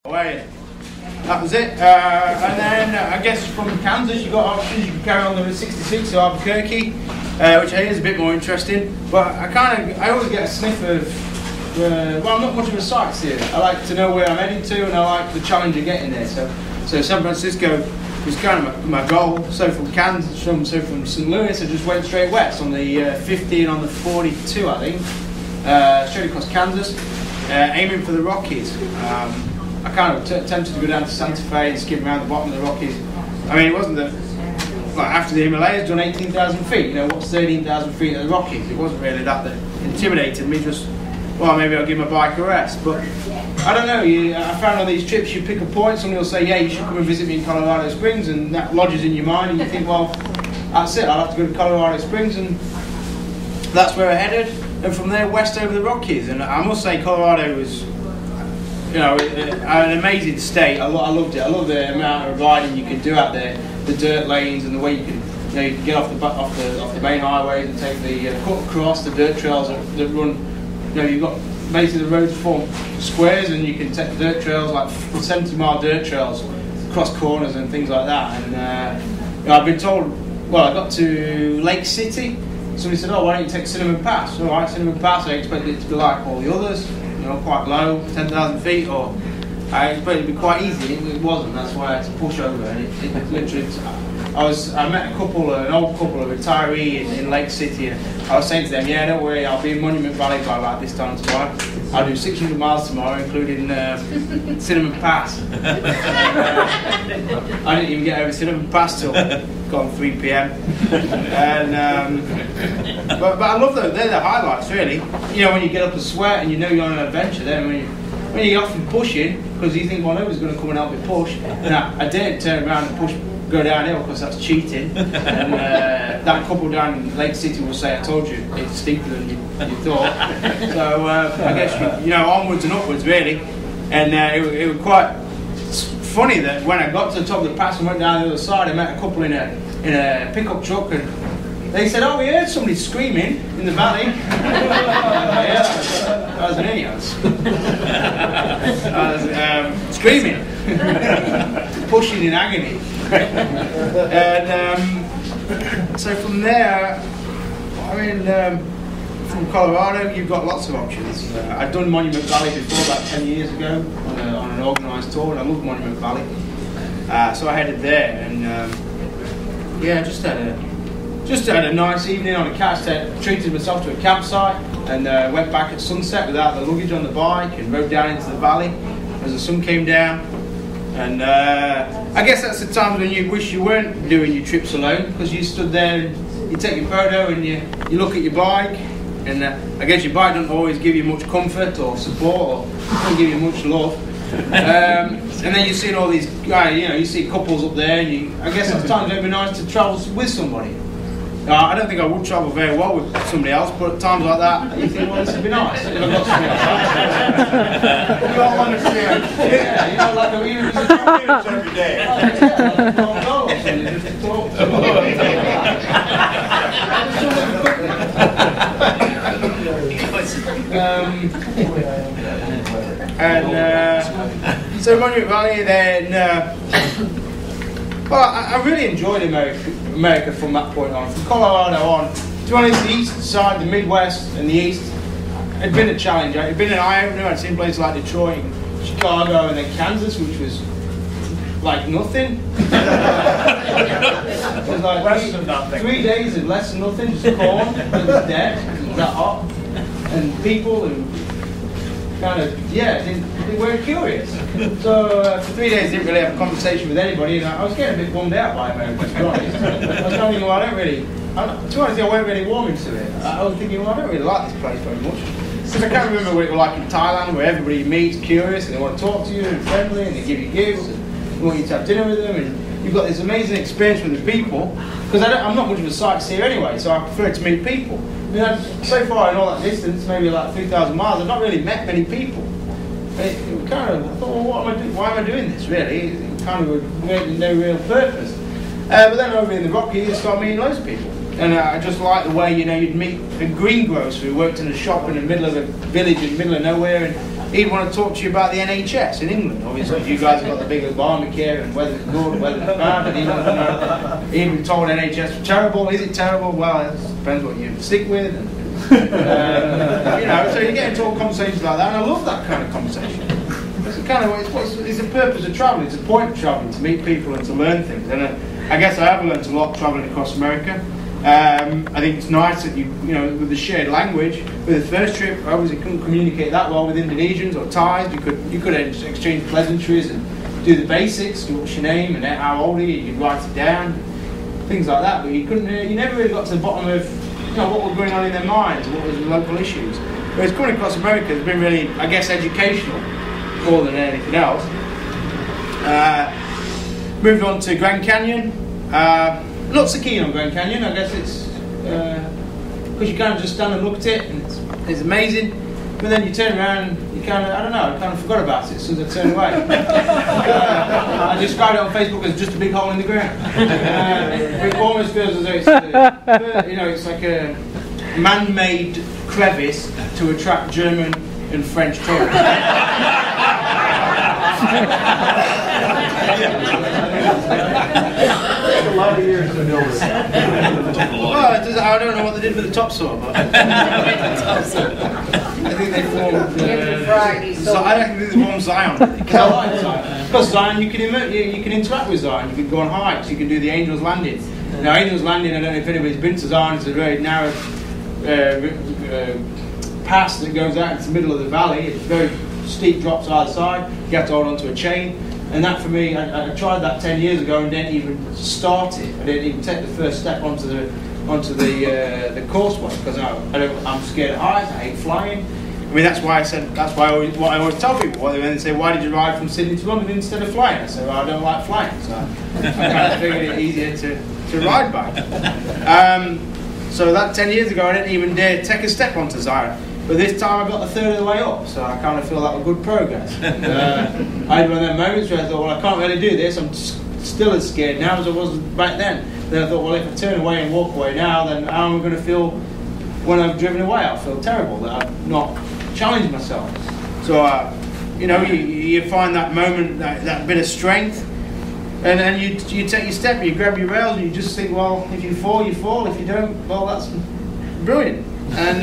Away. That was it. And then I guess from Kansas you got options. You can carry on the Route 66 to Albuquerque, which I hear is a bit more interesting. But I always get a sniff of. Well, I'm not much of a sightseer. I like to know where I'm heading to, and I like the challenge of getting there. So San Francisco was kind of my goal. So from Kansas, from St. Louis, I just went straight west on the 50 and on the 42, I think, straight across Kansas, aiming for the Rockies. I kind of attempted to go down to Santa Fe and skip around the bottom of the Rockies. I mean, it wasn't that, like, after the Himalayas done 18,000 feet, you know, what's 13,000 feet of the Rockies? It wasn't really that intimidated me, just, well, maybe I'll give my bike a rest. But I don't know, I found on these trips you pick a point, somebody will say, yeah, you should come and visit me in Colorado Springs, and that lodges in your mind, and you think, well, that's it, I'll have to go to Colorado Springs, and that's where I headed. And from there, west over the Rockies. And I must say, Colorado was, you know, an amazing state. I loved it. I love the amount of riding you can do out there, the dirt lanes, and the way you can get off the main highways and take the cut across the dirt trails that run. You know, you've got basically the roads form squares, and you can take the dirt trails, like 70-mile dirt trails, across corners and things like that. And you know, I've been told. Well, I got to Lake City. Somebody said, "Oh, why don't you take Cinnamon Pass?" All right, Cinnamon Pass. I expected it to be like all the others. You know, quite low, 10,000 feet, or I expected it to be quite easy. It wasn't. That's why I had to push over. And it literally, I met an old couple, a retiree in Lake City, and I was saying to them, "Yeah, don't worry, I'll be in Monument Valley by about this time tomorrow. I'll do 600 miles tomorrow, including Cinnamon Pass." I didn't even get over Cinnamon Pass till gone 3 p.m. And but I love those. They're the highlights, really. You know, when you get up and sweat and you know you're on an adventure. Then when you get off and pushing, because you think, well, nobody's going to come and help me push. And I dared turn around and go downhill because that's cheating. And that couple down in Lake City will say, "I told you, it's steeper than you thought." So I guess you know, onwards and upwards, really. And it was quite funny that when I got to the top of the pass and went down the other side, I met a couple in a pickup truck, and they said, "Oh, we heard somebody screaming in the valley." Yeah, that was an idiot. I was screaming, pushing in agony. And so from there, I mean, from Colorado, you've got lots of options. I'd done Monument Valley before, about 10 years ago, on an organised tour, and I love Monument Valley. So I headed there, and yeah, just had a nice evening on a couch. Treated myself to a campsite, and went back at sunset without the luggage on the bike, and rode down into the valley as the sun came down. And I guess that's the time when you wish you weren't doing your trips alone, because you stood there and you take your photo and you look at your bike, and I guess your bike doesn't always give you much comfort or support, or doesn't give you much love. And then you're seeing all these guys, you know, you see couples up there, and I guess sometimes it'd be nice to travel with somebody. I don't think I would travel very well with somebody else, but at times like that, you think, well, this would be nice if I got somebody else. You don't want to see it. Yeah, you know, like we use computers every day. Just talk to so Monument Valley, then. Well, I really enjoyed America from that point on. From Colorado on, to be honest, the east side, the Midwest and the east, had been a challenge. It had been an eye-opener. I'd seen places like Detroit, Chicago, and then Kansas, which was like nothing. It was like less than nothing. 3 days of less than nothing, just corn. It was dead. It was that hot. And people who kind of, yeah, they weren't curious. So for 3 days, I didn't really have a conversation with anybody, and I was getting a bit bummed out by America, to be honest. I was telling you, well, to be honest, I weren't really warming to it. I was thinking, well, I don't really like this place very much. Because I can't remember what it was like in Thailand, where everybody meets curious, and they want to talk to you, and friendly, and they give you gifts, and they want you to have dinner with them, and you've got this amazing experience with the people. Because I'm not much of a sightseer anyway, so I prefer to meet people. I mean, so far in all that distance, maybe like 3,000 miles, I've not really met many people. It kind of, I thought, well, what am I doing? Why am I doing this, really? It kind of had no real purpose. But then over in the Rockies, I started meeting loads of people. And I just like the way, you know, you'd meet a greengrocer who worked in a shop in the middle of a village in the middle of nowhere, and he'd want to talk to you about the NHS in England. Obviously, you guys have got the big Obamacare and whether it's good, whether it's bad, and he doesn't know. He'd been told NHS was terrible. Is it terrible? Well, it depends what you stick with. And, you know, so you get into all conversations like that, and I love that kind of conversation. It's kind of it's the purpose of traveling. It's the point of traveling, to meet people and to learn things. And I guess I have learned a lot traveling across America. I think it's nice that you know, with the shared language. With the first trip, I obviously couldn't communicate that well with Indonesians or Thais. You could exchange pleasantries and do the basics. What's your name and how old are you? You could write it down, things like that. But you couldn't. You never really got to the bottom of what was going on in their minds, what was the local issues. Whereas coming across America has been really, I guess, educational more than anything else. Moved on to Grand Canyon. Not so keen on Grand Canyon. I guess it's because you kind of just stand and look at it, and it's amazing. But then you turn around, and you kind of, I don't know, I kind of forgot about it as soon as I turned away. I described it on Facebook as just a big hole in the ground. It almost feels as though it's, it's like a man-made crevice to attract German and French tourists. A lot of years to build it. Well, I don't know what they did with the topsoil, but I think they formed. I reckon they formed Zion. Because I like Zion. Because Zion, you can interact with Zion. You can go on hikes. You can do the Angel's Landing. Now, Angel's Landing, I don't know if anybody's been to Zion. It's a very narrow pass that goes out into the middle of the valley. It's very steep drops either side. You have to hold onto a chain. And that for me, I tried that 10 years ago and didn't even start it. I didn't even take the first step onto the courseway because I'm scared of heights. I hate flying. I mean, that's why I always tell people when they say, "Why did you ride from Sydney to London instead of flying?" I say, "Well, I don't like flying, so I kind of figured it easier to ride by." So that 10 years ago, I didn't even dare take a step onto Zion. But this time I got a third of the way up, so I kind of feel that was good progress. I had one of them moments where I thought, well, I can't really do this. I'm still as scared now as I was back then. Then I thought, well, if I turn away and walk away now, then how am I going to feel when I've driven away? I'll feel terrible that I've not challenged myself. So, you find that moment, that bit of strength, and then you take your step, you grab your rails, and you just think, well, if you fall, you fall. If you don't, well, that's brilliant. And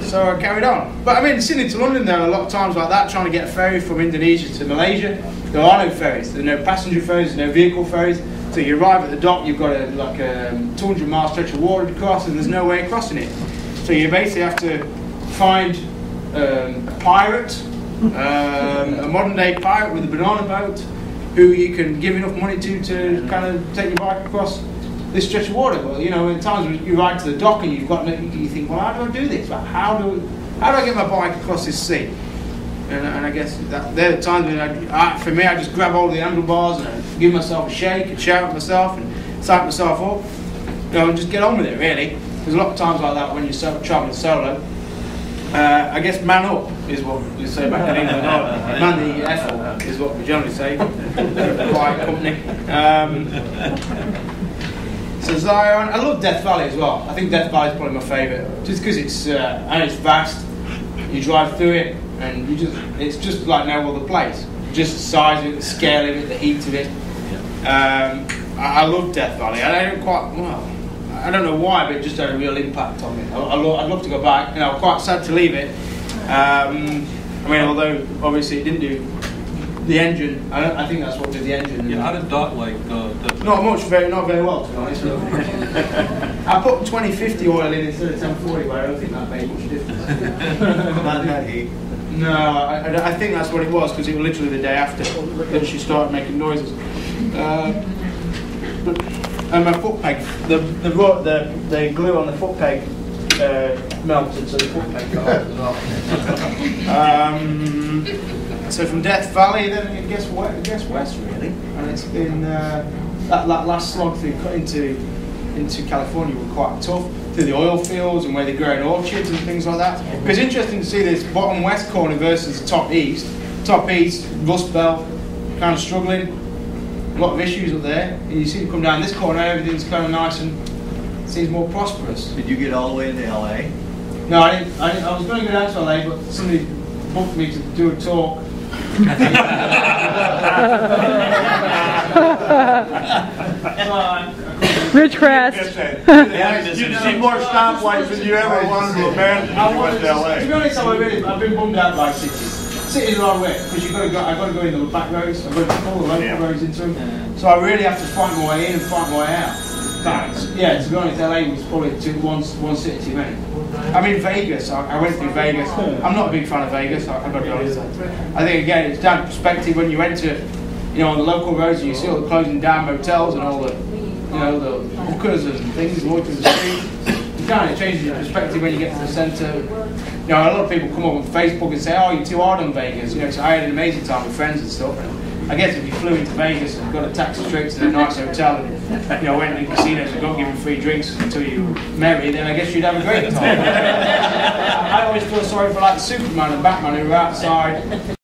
so I carried on. But I mean, Sydney to London, there are a lot of times like that, trying to get a ferry from Indonesia to Malaysia. There are no ferries. There are no passenger ferries, there's no vehicle ferries. So you arrive at the dock, you've got a 200-mile stretch of water to cross, and there's no way of crossing it. So you basically have to find a pirate, a modern-day pirate with a banana boat, who you can give enough money to kind of take your bike across this stretch of water. Well, in times when you ride to the dock and you think, well, how do I do this? Well, how do I get my bike across this sea? And I guess they're the times when for me, I just grab hold of the handlebars and I give myself a shake and shout at myself and psych myself up, and just get on with it. Really, there's a lot of times like that when you're traveling solo. I guess man up is what we say back in England. Man the F up is what we generally say. Quiet company. So Zion, I love Death Valley as well. I think Death Valley is probably my favourite, just because it's vast. You drive through it, and it's just like no other place. Just the size of it, the scale of it, the heat of it. I love Death Valley. I don't know why, but it just had a real impact on me. I'd love to go back. I'm quite sad to leave it. Although obviously it didn't do the engine. I think that's what did the engine. Yeah, how did Dot like? Not very well, to be honest. I put 2050 oil in instead of 1040, but I don't think that made much difference. Not that heat. No, I think that's what it was, because it was literally the day after that she started making noises. And my foot peg, the glue on the foot peg melted, so the foot peg got off as well. So from Death Valley, then it gets west really, and it's been that last slog through into California was quite tough, through the oil fields and where they grow in orchards and things like that. But it's interesting to see this bottom west corner versus the top east. Top east, Rust Belt, kind of struggling. A lot of issues up there. And you see them come down this corner, everything's kind of nice and seems more prosperous. Did you get all the way into LA? No, I didn't. I was going to go down to LA, but somebody booked me to do a talk. Rich Crass. You'd see more stoplights than you ever wanted to imagine if you went to LA. To be honest, I've been bummed out by cities. Cities are hard work because I've got to go in the back roads. I've got to pull the local roads into them. So I really have to fight my way in and fight my way out. Yeah, to be honest, LA was probably one city too many. I mean, Vegas, I went through Vegas. I'm not a big fan of Vegas, I've got to be honest. I think, again, it's down to perspective when you enter, on the local roads and you see all the closing down motels and all the, the hookers and things walking the street. It kind of changes your perspective when you get to the centre. A lot of people come up on Facebook and say, oh, you're too hard on Vegas. So I had an amazing time with friends and stuff. And I guess if you flew into Vegas and got a taxi straight to the nice hotel and went to the casinos and got given free drinks until you were merry, then I guess you'd have a great time. I always feel sorry for like Superman and Batman who are outside